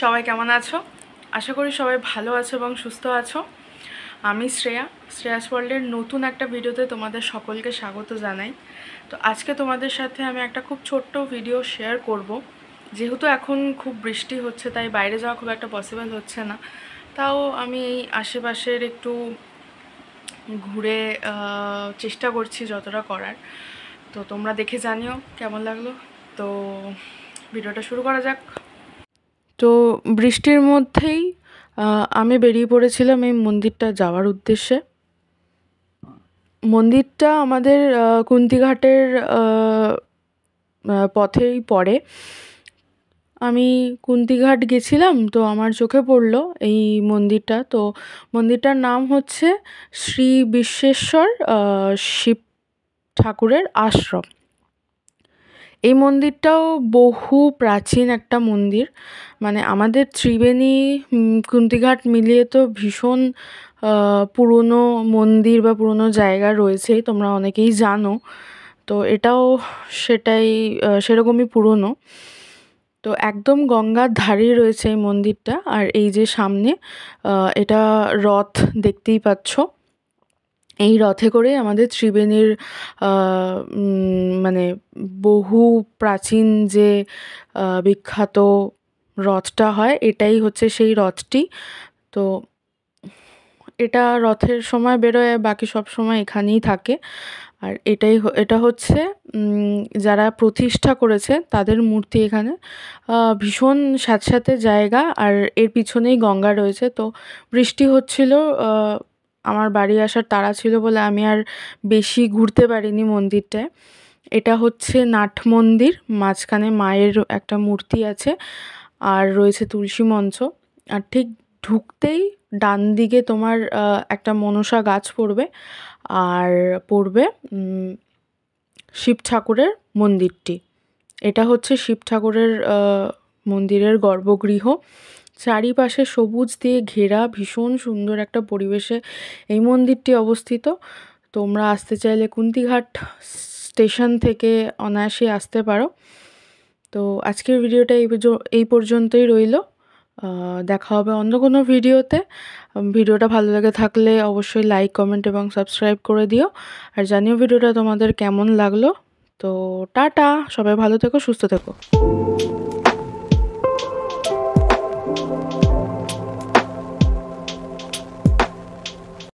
সবাই কেমন আছো? আশা করি সবাই ভালো আছো এবং সুস্থ আছো। আমি শ্রেয়াস ওয়ার্ল্ডের নতুন একটা ভিডিওতে তোমাদের সকলকে স্বাগত জানাই। তো আজকে তোমাদের সাথে আমি একটা খুব ছোট্ট ভিডিও শেয়ার করব। যেহেতু এখন খুব বৃষ্টি হচ্ছে, তাই বাইরে যাওয়া খুব একটা পসিবল হচ্ছে না। তাও আমি এই আশেপাশের একটু ঘুরে চেষ্টা করছি যতটা করার। তো তোমরা দেখে জানিও কেমন লাগলো। তো ভিডিওটা শুরু করা যাক। তো বৃষ্টির মধ্যেই আমি বেরিয়ে পড়েছিলাম এই মন্দিরটা যাওয়ার উদ্দেশ্যে। মন্দিরটা আমাদের কুন্তিঘাটের পথেই পড়ে। আমি কুন্তিঘাট গেছিলাম, তো আমার চোখে পড়লো এই মন্দিরটা। তো মন্দিরটার নাম হচ্ছে শ্রী বিশ্বেশ্বর শিব ঠাকুরের আশ্রম। এই মন্দিরটাও বহু প্রাচীন একটা মন্দির। মানে আমাদের ত্রিবেণী কুন্তিঘাট মিলিয়ে তো ভীষণ পুরনো মন্দির বা পুরনো জায়গা রয়েছেই, তোমরা অনেকেই জানো। তো এটাও সেরকমই পুরনো। তো একদম গঙ্গার ধারেই রয়েছে এই মন্দিরটা। আর এই যে সামনে এটা রথ দেখতেই পাচ্ছ। এই রথে করে আমাদের ত্রিবেণীর মানে বহু প্রাচীন যে বিখ্যাত রথটা হয়, এটাই হচ্ছে সেই রথটি। তো এটা রথের সময় বেরোয়, বাকি সব সময় এখানেই থাকে। আর এটা হচ্ছে যারা প্রতিষ্ঠা করেছে তাদের মূর্তি এখানে। ভীষণ স্যাঁতস্যাঁতে জায়গা, আর এর পিছনেই গঙ্গা রয়েছে। তো বৃষ্টি হচ্ছিল, আমার বাড়ি আসার তাড়া ছিল বলে আমি আর বেশি ঘুরতে পারিনি মন্দিরটায়। এটা হচ্ছে নাট মন্দির, মাঝখানে মায়ের একটা মূর্তি আছে, আর রয়েছে তুলসী মঞ্চ। আর ঠিক ঢুকতেই ডান দিকে তোমার একটা মনসা গাছ পড়বে, আর পড়বে শিব ঠাকুরের মন্দিরটি। এটা হচ্ছে শিব ঠাকুরের মন্দিরের গর্ভগৃহ। চারিপাশে সবুজ দিয়ে ঘেরা ভীষণ সুন্দর একটা পরিবেশে এই মন্দিরটি অবস্থিত। তোমরা আসতে চাইলে কুন্তিঘাট স্টেশন থেকে অনায়াসে আসতে পারো। তো আজকের ভিডিওটা এই পর্যন্তই রইল। দেখা হবে অন্য কোনো ভিডিওতে। ভিডিওটা ভালো লেগে থাকলে অবশ্যই লাইক, কমেন্ট এবং সাবস্ক্রাইব করে দিও। আর জানিও ভিডিওটা তোমাদের কেমন লাগলো। তো টাটা, সবাই ভালো থেকো, সুস্থ থেকো।